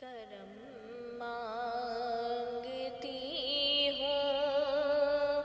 کرم مانگتی ہوں،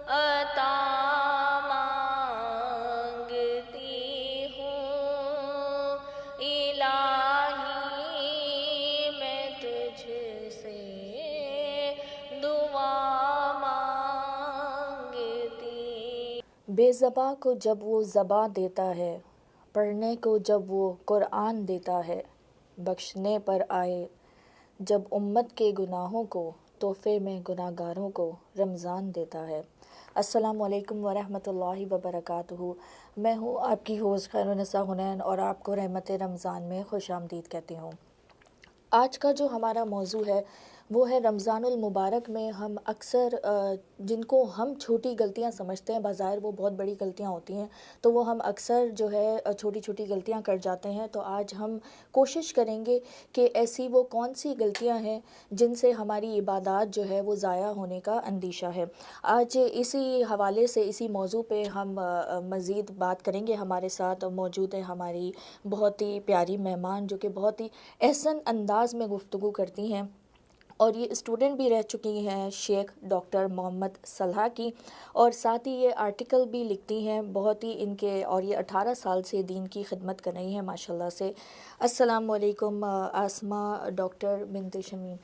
عطا مانگتی ہوں، الہی میں تجھ سے دعا مانگتی۔ بے زباں کو جب وہ زباں دیتا ہے، پڑھنے کو جب وہ قرآن دیتا ہے، بخشنے پر آئے جب امت کے گناہوں کو، تحفے میں گناہ گاروں کو رمضان دیتا ہے۔ السلام علیکم ورحمۃ اللہ وبرکاتہ۔ میں ہوں آپ کی ہوسٹ خیرالنساء حنین اور آپ کو رحمت رمضان میں خوش آمدید کہتی ہوں۔ آج کا جو ہمارا موضوع ہے وہ ہے رمضان المبارک میں ہم اکثر جن کو ہم چھوٹی غلطیاں سمجھتے ہیں، بظاہر وہ بہت بڑی غلطیاں ہوتی ہیں، تو وہ ہم اکثر جو ہے چھوٹی چھوٹی غلطیاں کر جاتے ہیں۔ تو آج ہم کوشش کریں گے کہ ایسی وہ کون سی غلطیاں ہیں جن سے ہماری عبادات جو ہے وہ ضائع ہونے کا اندیشہ ہے۔ آج اسی حوالے سے، اسی موضوع پہ ہم مزید بات کریں گے۔ ہمارے ساتھ موجود ہے ہماری بہت ہی پیاری مہمان جو کہ بہت ہی احسن انداز میں گفتگو کرتی ہیں، اور یہ اسٹوڈنٹ بھی رہ چکی ہیں شیخ ڈاکٹر محمد صالحہ کی، اور ساتھ ہی یہ آرٹیکل بھی لکھتی ہیں بہت ہی ان کے، اور یہ 18 سال سے دین کی خدمت کر رہی ہیں ماشاءاللہ سے۔ السلام علیکم آسمہ ڈاکٹر بنت شمیم۔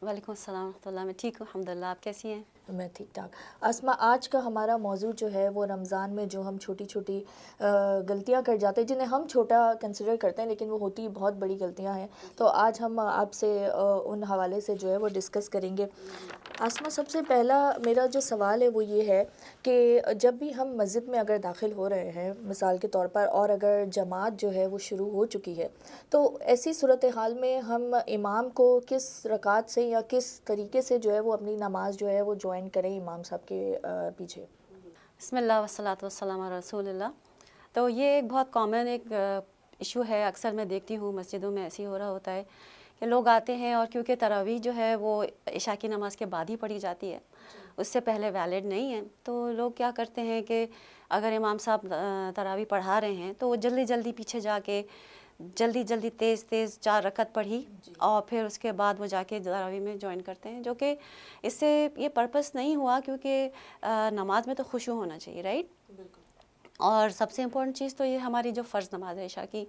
وعلیکم السلام ورحمۃ اللہ۔ میں ٹھیک ہوں الحمد للہ، آپ کیسی ہیں؟ میں ٹھیک ٹھاک۔ آسمہ، آج کا ہمارا موضوع جو ہے وہ رمضان میں جو ہم چھوٹی چھوٹی غلطیاں کر جاتے ہیں، جنہیں ہم چھوٹا کنسیڈر کرتے ہیں لیکن وہ ہوتی بہت بڑی غلطیاں ہیں، تو آج ہم آپ سے ان حوالے سے جو ہے وہ ڈسکس کریں گے۔ آسمہ، سب سے پہلا میرا جو سوال ہے وہ یہ ہے کہ جب بھی ہم مسجد میں اگر داخل ہو رہے ہیں مثال کے طور پر، اور اگر جماعت جو ہے وہ شروع ہو چکی ہے، تو ایسی صورتحال میں ہم امام کو کس رکعت سے یا کس طریقے سے جو ہے وہ اپنی نماز جو ہے وہ جوائن کریں امام صاحب کے پیچھے؟ بسم اللہ والصلاۃ والسلام علی رسول اللہ۔ تو یہ ایک بہت کامن ایک ایشو ہے، اکثر میں دیکھتی ہوں مسجدوں میں ایسے ہی ہو رہا ہوتا ہے کہ لوگ آتے ہیں، اور کیونکہ تراویح جو ہے وہ عشاء کی نماز کے بعد ہی پڑھی جاتی ہے، اس سے پہلے ویلڈ نہیں ہے، تو لوگ کیا کرتے ہیں کہ اگر امام صاحب تراویح پڑھا رہے ہیں تو وہ جلدی جلدی پیچھے جا کے جلدی جلدی تیز 4 رکعت پڑھی، اور پھر اس کے بعد وہ جا کے تراویح میں جوائن کرتے ہیں، جو کہ اس سے یہ پرپس نہیں ہوا، کیونکہ نماز میں تو خشوع ہونا چاہیے، رائٹ؟ اور سب سے امپورٹنٹ چیز تو یہ ہماری جو فرض نماز ہے عشاء کی،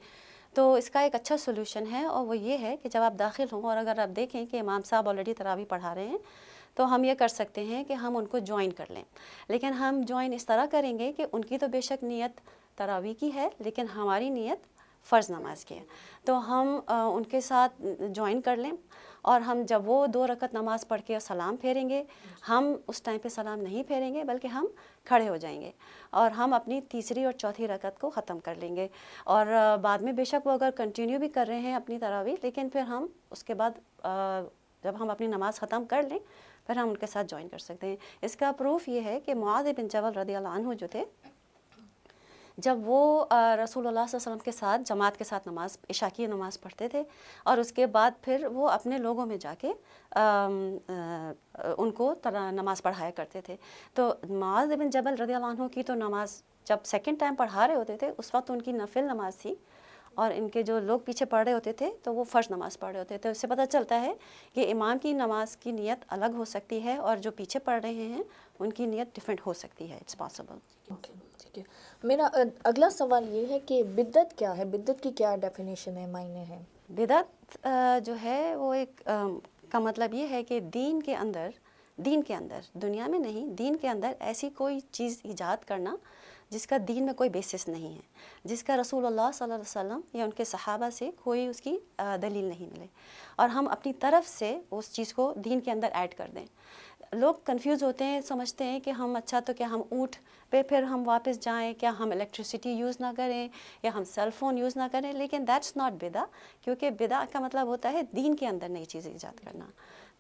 تو اس کا ایک اچھا سولوشن ہے، اور وہ یہ ہے کہ جب آپ داخل ہوں اور اگر آپ دیکھیں کہ امام صاحب آلریڈی تراویح پڑھا رہے ہیں، تو ہم یہ کر سکتے ہیں کہ ہم ان کو جوائن کر لیں، لیکن ہم جوائن اس طرح کریں گے کہ ان کی تو بے شک نیت تراویح کی ہے، لیکن ہماری نیت فرض نماز کی ہے، تو ہم ان کے ساتھ جوائن کر لیں، اور ہم جب وہ 2 رکعت نماز پڑھ کے سلام پھیریں گے، ہم اس ٹائم پہ سلام نہیں پھیریں گے بلکہ ہم کھڑے ہو جائیں گے، اور ہم اپنی تیسری اور چوتھی رکعت کو ختم کر لیں گے، اور بعد میں بے شک وہ اگر کنٹینیو بھی کر رہے ہیں اپنی تراویح، لیکن پھر ہم اس کے بعد جب ہم اپنی نماز ختم کر لیں پھر ہم ان کے ساتھ جوائن کر سکتے ہیں۔ اس کا پروف یہ ہے کہ معاذ بن جبل رضی اللہ عنہ جو تھے، جب وہ رسول اللہ صلی اللہ علیہ وسلم کے ساتھ جماعت کے ساتھ نماز عشاء کی نماز پڑھتے تھے، اور اس کے بعد پھر وہ اپنے لوگوں میں جا کے ان کو نماز پڑھایا کرتے تھے، تو معاذ بن جبل رضی اللہ عنہ کی تو نماز جب سیکنڈ ٹائم پڑھا رہے ہوتے تھے اس وقت ان کی نفل نماز تھی، اور ان کے جو لوگ پیچھے پڑھ رہے ہوتے تھے تو وہ فرض نماز پڑھ رہے ہوتے تھے۔ اس سے پتہ چلتا ہے کہ امام کی نماز کی نیت الگ ہو سکتی ہے، اور جو پیچھے پڑھ رہے ہیں ان کی نیت ڈفرینٹ ہو سکتی ہے، اٹس پاسبل۔ ٹھیک ہے، میرا اگلا سوال یہ ہے کہ بدعت کیا ہے؟ بدعت کی کیا ڈیفینیشن ہے، معنی ہے؟ بدعت جو ہے وہ ایک کا مطلب یہ ہے کہ دین کے اندر دنیا میں نہیں، دین کے اندر ایسی کوئی چیز ایجاد کرنا جس کا دین میں کوئی بیسس نہیں ہے، جس کا رسول اللہ صلی اللہ علیہ وسلم یا ان کے صحابہ سے کوئی اس کی دلیل نہیں ملے، اور ہم اپنی طرف سے اس چیز کو دین کے اندر ایڈ کر دیں۔ لوگ کنفیوز ہوتے ہیں، سمجھتے ہیں کہ ہم اچھا تو کیا ہم اونٹ پہ پھر ہم واپس جائیں، کیا ہم الیکٹریسٹی یوز نہ کریں یا ہم سیل فون یوز نہ کریں، لیکن دیٹس ناٹ بدع، کیونکہ بدع کا مطلب ہوتا ہے دین کے اندر نئی چیزیں ایجاد کرنا۔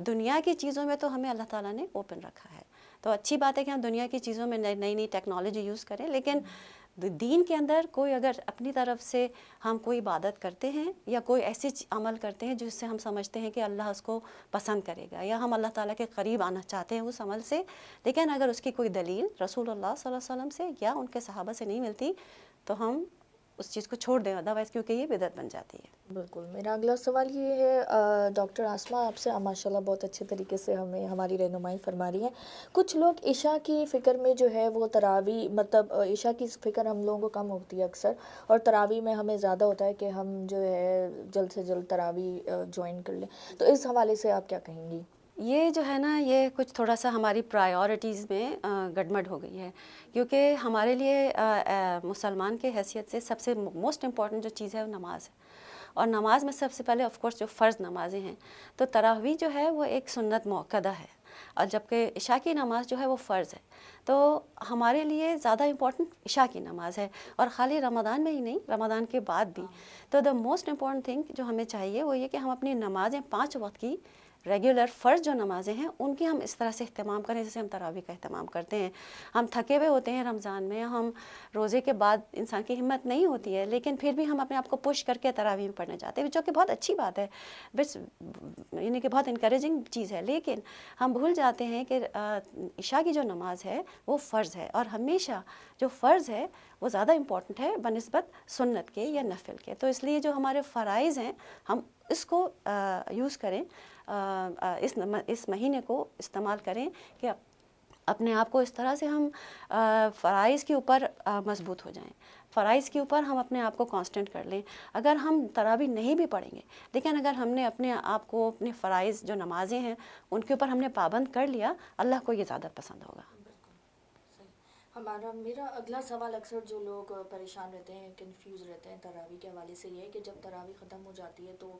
دنیا کی چیزوں میں تو ہمیں اللہ تعالیٰ نے اوپن رکھا ہے، تو اچھی بات ہے کہ ہم دنیا کی چیزوں میں نئی نئی ٹیکنالوجی یوز کریں، لیکن دین کے اندر کوئی اگر اپنی طرف سے ہم کوئی عبادت کرتے ہیں یا کوئی ایسی عمل کرتے ہیں جس سے ہم سمجھتے ہیں کہ اللہ اس کو پسند کرے گا یا ہم اللہ تعالیٰ کے قریب آنا چاہتے ہیں اس عمل سے، لیکن اگر اس کی کوئی دلیل رسول اللہ صلی اللہ علیہ وسلم سے یا ان کے صحابہ سے نہیں ملتی، تو ہم اس چیز کو چھوڑ دیں ادروائز، کیونکہ یہ بدعت بن جاتی ہے۔ بالکل، میرا اگلا سوال یہ ہے ڈاکٹر آسما آپ سے، ماشاء اللہ بہت اچھے طریقے سے ہمیں ہماری رہنمائی فرما رہی ہیں۔ کچھ لوگ عشاء کی فکر میں جو ہے وہ تراویح، مطلب عشاء کی فکر ہم لوگوں کو کم ہوتی ہے اکثر، اور تراویح میں ہمیں زیادہ ہوتا ہے کہ ہم جو ہے جلد سے جلد تراویح جوائن کر لیں، تو اس حوالے سے آپ کیا کہیں گی؟ یہ جو ہے نا، یہ کچھ تھوڑا سا ہماری پرائیورٹیز میں گڑبڑ ہو گئی ہے، کیونکہ ہمارے لیے مسلمان کے حیثیت سے سب سے موسٹ امپورٹنٹ جو چیز ہے وہ نماز ہے، اور نماز میں سب سے پہلے آف کورس جو فرض نمازیں ہیں، تو تراویح جو ہے وہ ایک سنت مؤکدہ ہے، اور جبکہ عشاء کی نماز جو ہے وہ فرض ہے۔ تو ہمارے لیے زیادہ امپورٹنٹ عشاء کی نماز ہے، اور خالی رمضان میں ہی نہیں، رمضان کے بعد بھی۔ تو دا موسٹ امپورٹنٹ تھنگ جو ہمیں چاہیے وہ یہ کہ ہم اپنی نمازیں 5 وقت کی ریگولر فرض جو نمازیں ہیں ان کی ہم اس طرح سے اہتمام کریں جیسے ہم تراویح کا اہتمام کرتے ہیں۔ ہم تھکے ہوئے ہوتے ہیں رمضان میں، ہم روزے کے بعد انسان کی ہمت نہیں ہوتی ہے، لیکن پھر بھی ہم اپنے آپ کو پش کر کے تراویح میں پڑھنے جاتے ہیں، جو کہ بہت اچھی بات ہے، بس یعنی کہ بہت انکریجنگ چیز ہے، لیکن ہم بھول جاتے ہیں کہ عشاء کی جو نماز ہے وہ فرض ہے، اور ہمیشہ جو فرض ہے وہ زیادہ امپورٹنٹ ہے بنسبت سنت کے یا نفل کے۔ تو اس لیے جو ہمارے فرائض ہیں ہم اس کو یوز کریں، اس مہینے کو استعمال کریں کہ اپنے آپ کو اس طرح سے ہم فرائض کے اوپر مضبوط ہو جائیں، فرائض کے اوپر ہم اپنے آپ کو کانسٹنٹ کر لیں۔ اگر ہم تراویح نہیں بھی پڑھیں گے، لیکن اگر ہم نے اپنے آپ کو اپنے فرائض جو نمازیں ہیں ان کے اوپر ہم نے پابند کر لیا، اللہ کو یہ زیادہ پسند ہوگا۔ میرا اگلا سوال، اکثر جو لوگ پریشان رہتے ہیں، کنفیوز رہتے ہیں تراویح کے حوالے سے، یہ ہے کہ جب تراویح ختم ہو جاتی ہے تو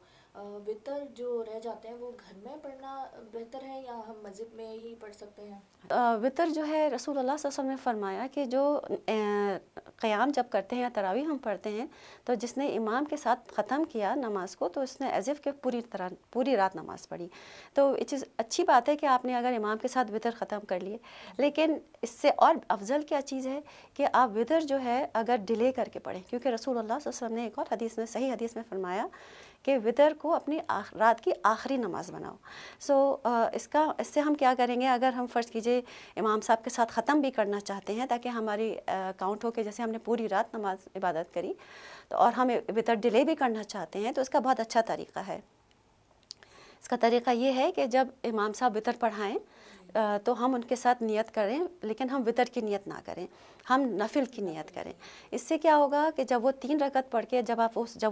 وتر جو رہ جاتے ہیں وہ گھر میں پڑھنا بہتر ہے یا ہم مسجد میں ہی پڑھ سکتے ہیں؟ وطر جو ہے رسول اللہ صلی اللہ علیہ وسلم نے فرمایا کہ جو قیام جب کرتے ہیں یا تراویح ہم پڑھتے ہیں تو جس نے امام کے ساتھ ختم کیا نماز کو تو اس نے ایز اف کہ پوری رات نماز پڑھی۔ تو یہ چیز اچھی بات ہے کہ آپ نے اگر امام کے ساتھ وطر ختم کر لیے، لیکن اس سے اور افضل کیا چیز ہے کہ آپ وطر جو ہے اگر ڈیلے کر کے پڑھیں، کیونکہ رسول اللہ صلی اللہ علیہ وسلم نے ایک اور حدیث میں، صحیح حدیث میں فرمایا کہ وطر کو اپنی رات کی آخری نماز بناؤ۔ اس سے ہم کیا کریں گے، اگر ہم فرض کیجئے امام صاحب کے ساتھ ختم بھی کرنا چاہتے ہیں تاکہ ہماری کاؤنٹ ہو کے جیسے ہم نے پوری رات نماز عبادت کری، تو اور ہم وطر ڈیلے بھی کرنا چاہتے ہیں تو اس کا بہت اچھا طریقہ ہے۔ اس کا طریقہ یہ ہے کہ جب امام صاحب وطر پڑھائیں تو ہم ان کے ساتھ نیت کریں، لیکن ہم وطر کی نیت نہ کریں، ہم نفل کی نیت کریں۔ اس سے کیا ہوگا کہ جب وہ 3 رکعت پڑھ کے جب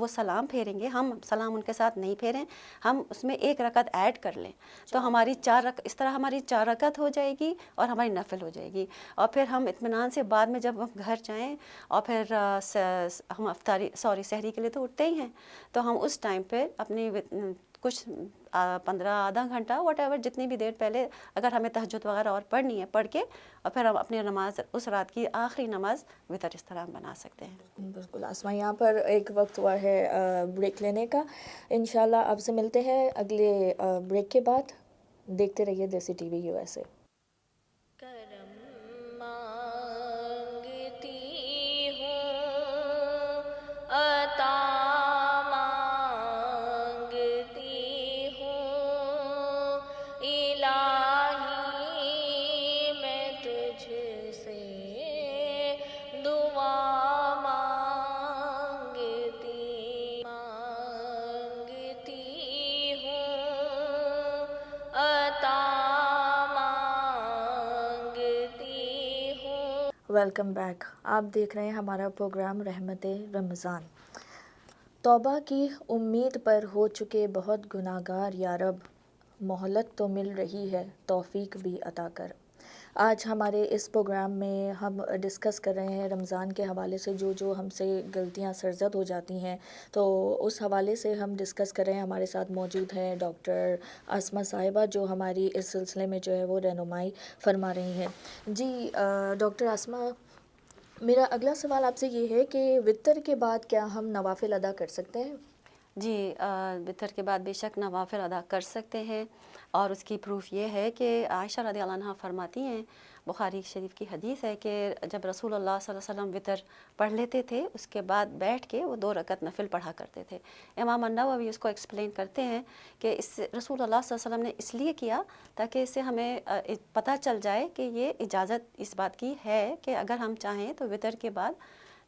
وہ سلام پھیریں گے، ہم سلام ان کے ساتھ نہیں پھیریں، ہم اس میں 1 رکعت ایڈ کر لیں، تو ہماری 4 رکعت، اس طرح ہماری 4 رکعت ہو جائے گی اور ہماری نفل ہو جائے گی۔ اور پھر ہم اطمینان سے بعد میں جب ہم گھر جائیں اور پھر ہم سحری کے لیے تو اٹھتے ہی ہیں، تو ہم اس ٹائم پہ اپنی کچھ 15 آدھا گھنٹہ واٹ ایور جتنی بھی دیر پہلے اگر ہمیں تہجد وغیرہ اور پڑھنی ہے پڑھ کے، اور پھر ہم اپنی نماز اس رات کی آخری نماز وطر اس طرح ہم بنا سکتے ہیں۔ بالکل آسما، یہاں پر ایک وقت ہوا ہے بریک لینے کا، انشاءاللہ آپ سے ملتے ہیں اگلے بریک کے بعد۔ دیکھتے رہیے دیسی ٹی وی USA۔ کرم مانگتی ہوں، عطا مانگتی ہوں، الہی میں تجھ سے دعا مانگتی ہوں، عطا مانگتی ہوں۔ ویلکم بیک، آپ دیکھ رہے ہیں ہمارا پروگرام رحمت رمضان۔ توبہ کی امید پر ہو چکے بہت گناہگار یا رب، مہلت تو مل رہی ہے، توفیق بھی عطا کر۔ آج ہمارے اس پروگرام میں ہم ڈسکس کر رہے ہیں رمضان کے حوالے سے جو ہم سے غلطیاں سرزد ہو جاتی ہیں، تو اس حوالے سے ہم ڈسکس کر رہے ہیں۔ ہمارے ساتھ موجود ہیں ڈاکٹر آسما صاحبہ جو ہماری اس سلسلے میں جو ہے وہ رہنمائی فرما رہی ہیں۔ جی ڈاکٹر آسما، میرا اگلا سوال آپ سے یہ ہے کہ وطر کے بعد کیا ہم نوافل ادا کر سکتے ہیں؟ جی وطر کے بعد بے شک نوافل ادا کر سکتے ہیں، اور اس کی پروف یہ ہے کہ عائشہ رضی اللہ عنہا فرماتی ہیں، بخاری شریف کی حدیث ہے کہ جب رسول اللہ صلی اللہ علیہ وسلم وطر پڑھ لیتے تھے اس کے بعد بیٹھ کے وہ 2 رکعت نفل پڑھا کرتے تھے۔ امام النووی اس کو ایکسپلین کرتے ہیں کہ اس رسول اللہ صلی اللہ علیہ وسلم نے اس لیے کیا تاکہ اس سے ہمیں پتہ چل جائے کہ یہ اجازت اس بات کی ہے کہ اگر ہم چاہیں تو وطر کے بعد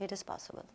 It is possible.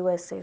USA.